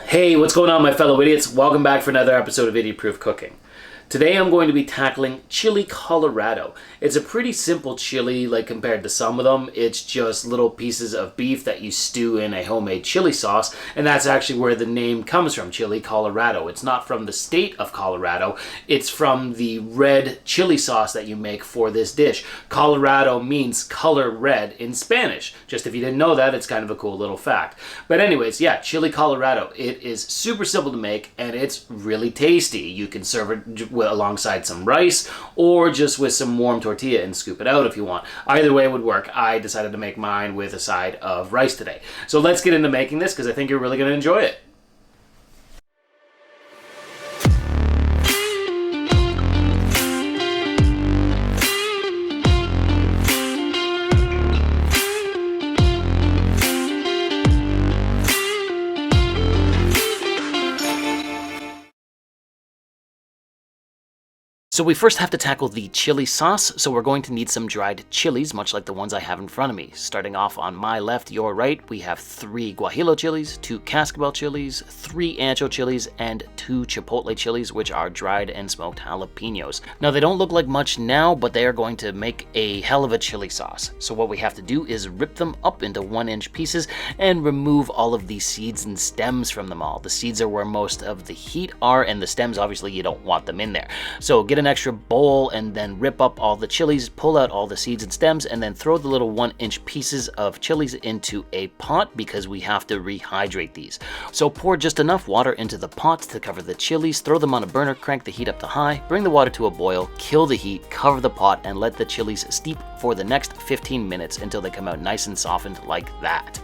Hey, what's going on, my fellow idiots? Welcome back for another episode of Idiot Proof Cooking. Today I'm going to be tackling chili Colorado. It's a pretty simple chili, like compared to some of them. It's just little pieces of beef that you stew in a homemade chili sauce, and that's actually where the name comes from, chili Colorado. It's not from the state of Colorado, it's from the red chili sauce that you make for this dish. Colorado means color red in Spanish. Just if you didn't know that, it's kind of a cool little fact. But anyways, yeah, chili Colorado. It is super simple to make, and it's really tasty. You can serve it alongside some rice or just with some warm tortilla and scoop it out if you want. Either way would work. I decided to make mine with a side of rice today. So let's get into making this because I think you're really going to enjoy it. So we first have to tackle the chili sauce, so we're going to need some dried chilies, much like the ones I have in front of me. Starting off on my left, your right, we have 3 guajillo chilies, 2 cascabel chilies, 3 ancho chilies, and 2 chipotle chilies, which are dried and smoked jalapenos. Now they don't look like much now, but they are going to make a hell of a chili sauce. So what we have to do is rip them up into 1-inch pieces and remove all of the seeds and stems from them all. The seeds are where most of the heat are, and the stems, obviously, you don't want them in there. So get an extra bowl and then rip up all the chilies, pull out all the seeds and stems, and then throw the little 1-inch pieces of chilies into a pot because we have to rehydrate these. So pour just enough water into the pot to cover the chilies, throw them on a burner, crank the heat up to high, bring the water to a boil, kill the heat, cover the pot, and let the chilies steep for the next 15 minutes until they come out nice and softened like that.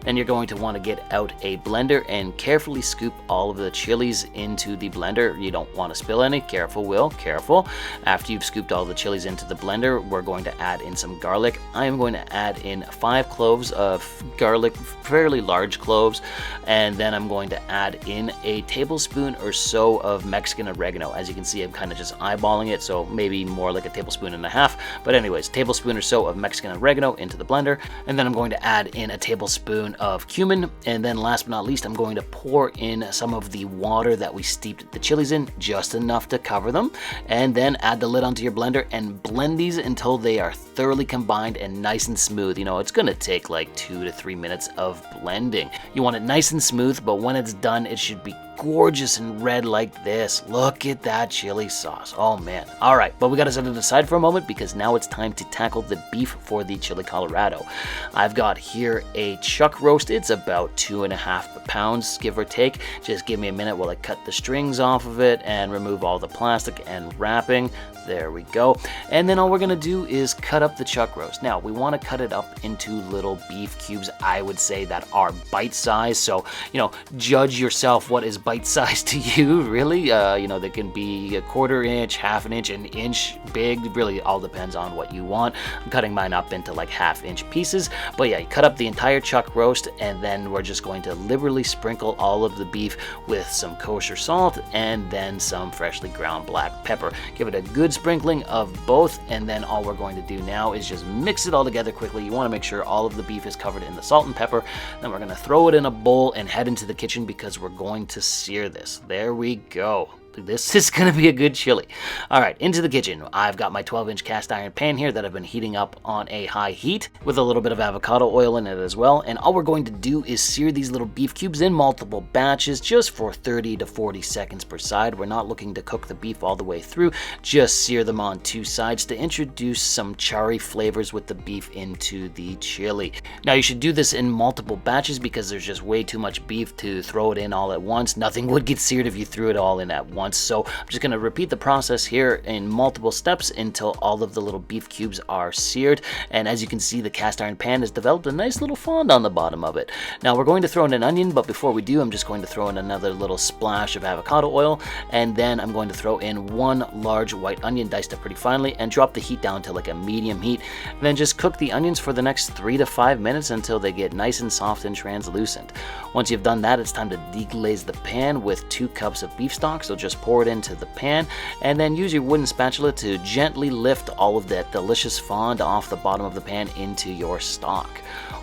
Then you're going to want to get out a blender and carefully scoop all of the chilies into the blender. You don't want to spill any. Careful, Will, careful. After you've scooped all the chilies into the blender, we're going to add in some garlic. I am going to add in 5 cloves of garlic, fairly large cloves, and then I'm going to add in a tablespoon or so of Mexican oregano. As you can see, I'm kind of just eyeballing it, so maybe more like a tablespoon and a half. But anyways, tablespoon or so of Mexican oregano into the blender, and then I'm going to add in a tablespoon of cumin, and then last but not least, I'm going to pour in some of the water that we steeped the chilies in, just enough to cover them, and then add the lid onto your blender and blend these until they are thoroughly combined and nice and smooth. You know, it's gonna take like 2 to 3 minutes of blending. You want it nice and smooth, but when it's done, it should be gorgeous and red like this. Look at that chili sauce. Oh man. All right, but we gotta set it aside for a moment because now it's time to tackle the beef for the chili Colorado. I've got here a chuck roast. It's about 2.5 pounds, give or take. Just give me a minute while I cut the strings off of it and remove all the plastic and wrapping. There we go. And then all we're gonna do is cut up the chuck roast. Now, we wanna cut it up into little beef cubes, I would say, that are bite-sized. So, you know, judge yourself what is bite-sized to you, really. You know, they can be 1/4 inch, 1/2 inch, 1 inch big. Really all depends on what you want. I'm cutting mine up into like 1/2 inch pieces. But yeah, you cut up the entire chuck roast, and then we're just going to liberally sprinkle all of the beef with some kosher salt and then some freshly ground black pepper. Give it a good sprinkling of both, and then all we're going to do now is just mix it all together quickly. You want to make sure all of the beef is covered in the salt and pepper. Then we're going to throw it in a bowl and head into the kitchen because we're going to sear this. There we go. This is going to be a good chili. All right, into the kitchen. I've got my 12-inch cast iron pan here that I've been heating up on a high heat with a little bit of avocado oil in it as well. And all we're going to do is sear these little beef cubes in multiple batches just for 30 to 40 seconds per side. We're not looking to cook the beef all the way through. Just sear them on 2 sides to introduce some charry flavors with the beef into the chili. Now, you should do this in multiple batches because there's just way too much beef to throw it in all at once. Nothing would get seared if you threw it all in at once. So I'm just going to repeat the process here in multiple steps until all of the little beef cubes are seared. And as you can see, the cast iron pan has developed a nice little fond on the bottom of it. Now we're going to throw in an onion, but before we do, I'm just going to throw in another little splash of avocado oil, and then I'm going to throw in 1 large white onion diced up pretty finely and drop the heat down to like a medium heat. And then just cook the onions for the next 3 to 5 minutes until they get nice and soft and translucent. Once you've done that, it's time to deglaze the pan with 2 cups of beef stock. So just pour it into the pan and then use your wooden spatula to gently lift all of that delicious fond off the bottom of the pan into your stock.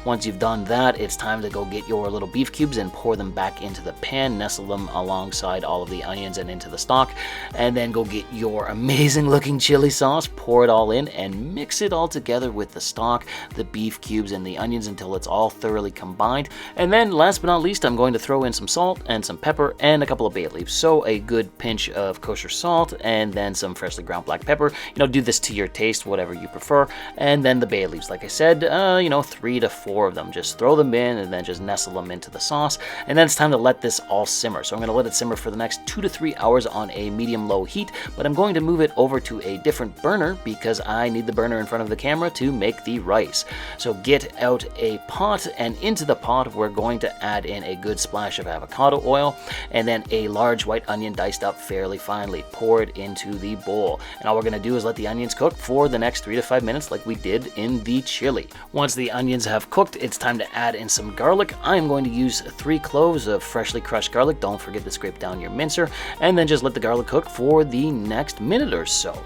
Once you've done that, it's time to go get your little beef cubes and pour them back into the pan, nestle them alongside all of the onions and into the stock, and then go get your amazing looking chili sauce, pour it all in, and mix it all together with the stock, the beef cubes, and the onions until it's all thoroughly combined. And then last but not least, I'm going to throw in some salt and some pepper and a couple of bay leaves. So a good pinch of kosher salt and then some freshly ground black pepper. Do this to your taste, whatever you prefer. And then the bay leaves, like I said, 3 to 4 of them. Just throw them in and then just nestle them into the sauce. And then it's time to let this all simmer. So I'm going to let it simmer for the next 2 to 3 hours on a medium-low heat, but I'm going to move it over to a different burner because I need the burner in front of the camera to make the rice. So get out a pot, and into the pot we're going to add in a good splash of avocado oil and then a large white onion diced up fairly finely. Pour it into the bowl, and all we're going to do is let the onions cook for the next 3 to 5 minutes like we did in the chili. Once the onions have cooked, it's time to add in some garlic. I'm going to use 3 cloves of freshly crushed garlic. Don't forget to scrape down your mincer, and then just let the garlic cook for the next minute or so.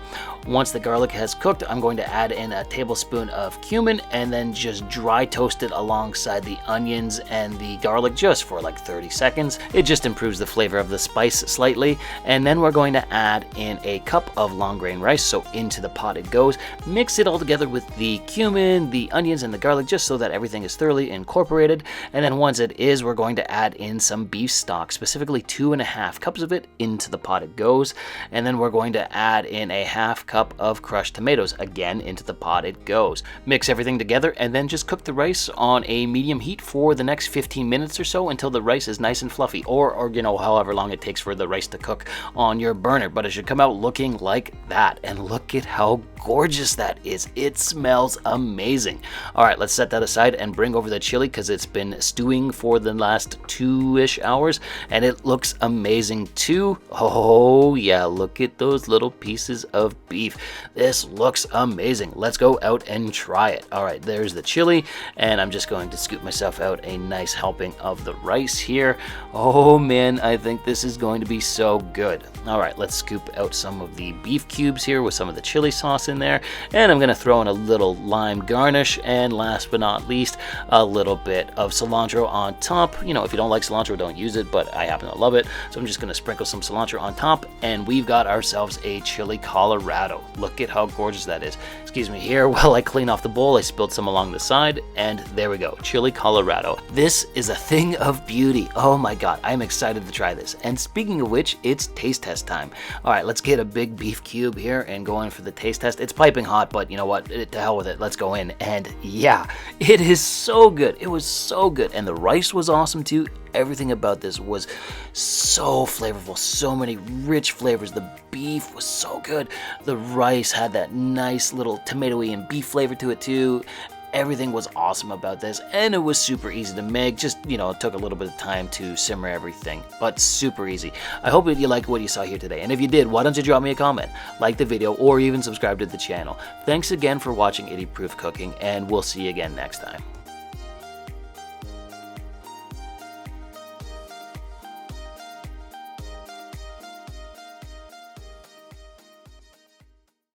Once the garlic has cooked, I'm going to add in a tablespoon of cumin and then just dry toast it alongside the onions and the garlic just for like 30 seconds. It just improves the flavor of the spice slightly. And then we're going to add in a cup of long grain rice, so into the pot it goes. Mix it all together with the cumin, the onions, and the garlic just so that everything is thoroughly incorporated. And then once it is, we're going to add in some beef stock, specifically 2.5 cups of it. Into the pot it goes. And then we're going to add in a half cup of crushed tomatoes. Again, into the pot it goes. Mix everything together and then just cook the rice on a medium heat for the next 15 minutes or so until the rice is nice and fluffy, or however long it takes for the rice to cook on your burner. But it should come out looking like that, and look at how gorgeous that is. It smells amazing. All right, let's set that aside and bring over the chili because it's been stewing for the last 2-ish hours and it looks amazing too. Oh yeah, look at those little pieces of beef. This looks amazing. Let's go out and try it. All right, there's the chili, and I'm just going to scoop myself out a nice helping of the rice here. Oh man, I think this is going to be so good. All right, let's scoop out some of the beef cubes here with some of the chili sauce in there, and I'm going to throw in a little lime garnish, and last but not least, a little bit of cilantro on top. If you don't like cilantro, don't use it, but I happen to love it, so I'm just going to sprinkle some cilantro on top, and we've got ourselves a chili Colorado. Look at how gorgeous that is. Excuse me here while I clean off the bowl. I spilled some along the side, and there we go, chili Colorado. This is a thing of beauty. Oh my god, I'm excited to try this. And speaking of which, it's taste test time. All right, let's get a big beef cube here and go in for the taste test. It's piping hot, but you know what, to hell with it. Let's go in. And yeah, it is so good. It was so good, and the rice was awesome too. Everything about this was so flavorful, so many rich flavors. The beef was so good. The rice had that nice little tomatoey and beef flavor to it too. Everything was awesome about this, and it was super easy to make. Just, it took a little bit of time to simmer everything, but super easy. I hope that you like what you saw here today, and if you did, why don't you drop me a comment, like the video, or even subscribe to the channel. Thanks again for watching Idiot Proof Cooking, and we'll see you again next time.